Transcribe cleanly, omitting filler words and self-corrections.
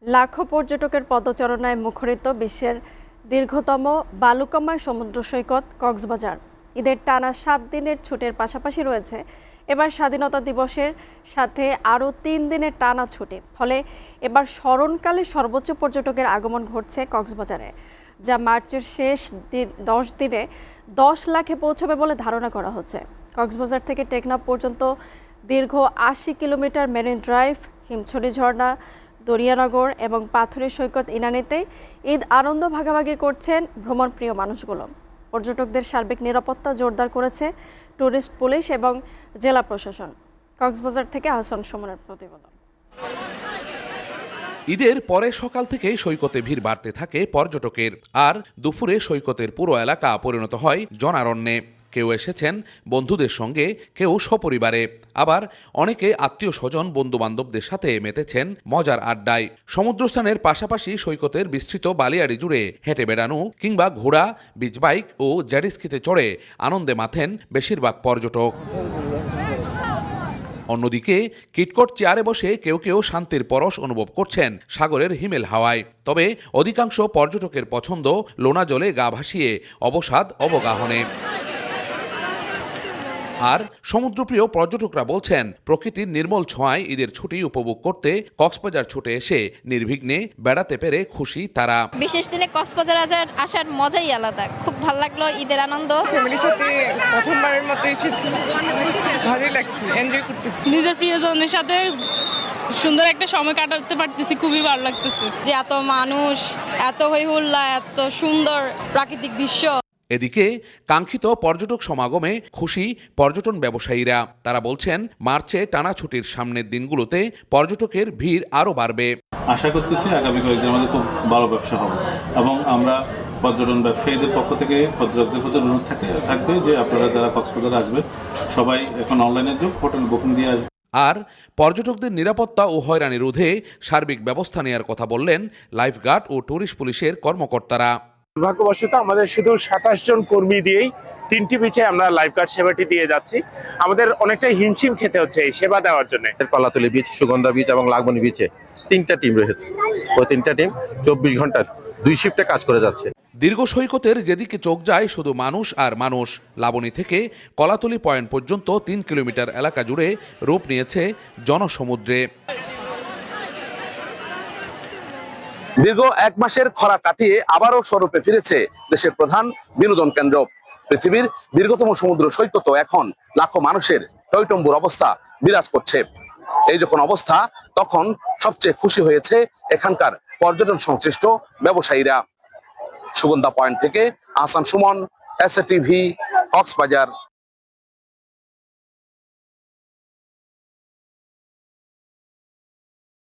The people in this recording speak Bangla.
লাখো পর্যটকের পদচারণায় মুখরিত বিশ্বের দীর্ঘতম বালুকাময় সমুদ্র সৈকত কক্সবাজার। ঈদের টানা 7 দিনের ছুটির পাশাপাশি রয়েছে এবার স্বাধীনতা দিবসের সাথে আরও 3 দিনের টানা ছুটি। ফলে এবার স্মরণকালে সর্বোচ্চ পর্যটকের আগমন ঘটছে কক্সবাজারে, যা মার্চের শেষ 10 দিনে 10 লাখে পৌঁছবে বলে ধারণা করা হচ্ছে। কক্সবাজার থেকে টেকনাফ পর্যন্ত দীর্ঘ 80 কিলোমিটার মেরিন ড্রাইভ, হিমছড়ি ঝর্ণা, দরিয়ানগর এবং পাথরের সৈকত ইনানিতে ঈদ আনন্দ ভাগাভাগি করছেন ভ্রমণপ্রিয় মানুষগুলো। পর্যটকদের সার্বিক নিরাপত্তা জোরদার করেছে ট্যুরিস্ট পুলিশ এবং জেলা প্রশাসন। কক্সবাজার থেকে আহসান সুমনের প্রতিবেদন। ঈদের পরে সকাল থেকে সৈকতে ভিড় বাড়তে থাকে পর্যটকের, আর দুপুরে সৈকতের পুরো এলাকা পরিণত হয় জনারণ্যে। কেউ এসেছেন বন্ধুদের সঙ্গে, কেউ সপরিবারে, আবার অনেকে আত্মীয় স্বজন বন্ধু বান্ধবদের সাথে মেতেছেন মজার আড্ডায়। সমুদ্রস্থানের পাশাপাশি সৈকতের বিস্তৃত বালিয়াড়ি জুড়ে হেঁটে বেড়ানো কিংবা ঘোড়া, বিচ বাইক ও জেটস্কিতে চড়ে আনন্দে মাথেন বেশিরভাগ পর্যটক। অন্যদিকে কিটকট চেয়ারে বসে কেউ কেউ শান্তির পরশ অনুভব করছেন সাগরের হিমেল হাওয়ায়। তবে অধিকাংশ পর্যটকের পছন্দ লোনা জলে গা ভাসিয়ে অবসাদ অবগাহনে। আর সমুদ্রপ্রিয় পর্যটকরা বলছেন প্রকৃতির নির্মল ছোঁয়ায় ঈদের ছুটি উপভোগ করতে কক্সবাজার ছুটে এসে নির্বিঘ্নে বেড়াতে পেরে খুশি তারা। বিশেষ দিনে কক্সবাজার আসার মজাই আলাদা। খুব ভালো লাগলো, ঈদের আনন্দ। ফ্যামিলির সাথে প্রথমবারের মতো এসেছি, ভালোই লাগছে, এনজয় করতেছি। নিজের প্রিয়জনের সাথে সুন্দর একটা সময় কাটাতে পারতেছি, খুবই ভালো লাগতেছে। যে এত মানুষ, এত হই হুল্লা, এত সুন্দর প্রাকৃতিক দৃশ্য। এদিকে কাঙ্ক্ষিত পর্যটক সমাগমে খুশি পর্যটন ব্যবসায়ীরা। তারা বলছেন মার্চে টানা ছুটির সামনের দিনগুলোতে পর্যটকের ভিড় আরও বাড়বে। আশা করতেছি আগামী কয়েকদিন আমাদের খুব ভালো ব্যবসা হবে, এবং আমরা পর্যটন ব্যবসায়ীদের পক্ষ থেকে পর্যটকদের প্রতি অনুরোধ থাকবে যে আপনারা যারা কক্সবাজার আসবেন সবাই এখন অনলাইনের যুগ, হোটেল বুকিং দিয়ে আসবে। আর পর্যটকদের নিরাপত্তা ও হয়রানি রোধে সার্বিক ব্যবস্থা নেওয়ার কথা বললেন লাইফগার্ড ও ট্যুরিস্ট পুলিশের কর্মকর্তারা। দুর্ভাগ্যবশত আমাদের শুধু 27 জন কর্মী দিয়েই 3টি বিচে আমরা লাইফগার্ড সেবাটি দিয়ে যাচ্ছি। আমাদের অনেকটাই হিমশিম খেতে হচ্ছে এই সেবা দেওয়ার জন্য। কলাতলী বিচ, সুগন্ধা বিচ এবং লাগবনি বিচে 3টা টিম রয়েছে। ওই 3টা টিম 24 ঘন্টার 2 শিফটে কাজ করে যাচ্ছে। দীর্ঘ সৈকতের যেদিকে চোখ যায় শুধু মানুষ আর মানুষ। লাবণী থেকে কলাতলী পয়েন্ট পর্যন্ত 3 কিলোমিটার এলাকা জুড়ে রূপ নিয়েছে জনসমুদ্রে। দীর্ঘ 1 মাসের খরা কাটিয়ে আবারও স্বরূপে ফিরেছে দেশের প্রধান বিনোদন কেন্দ্র। পৃথিবীর দীর্ঘতম সমুদ্র সৈকত এখন লাখো মানুষের টইটম্বুর অবস্থা বিরাজ করছে। এই যখন অবস্থা, তখন সবচেয়ে খুশি হয়েছে এখানকার পর্যটন সংশ্লিষ্ট ব্যবসায়ীরা। সুগন্ধা পয়েন্ট থেকে আহসান সুমন, এসএ টিভি, কক্সবাজার।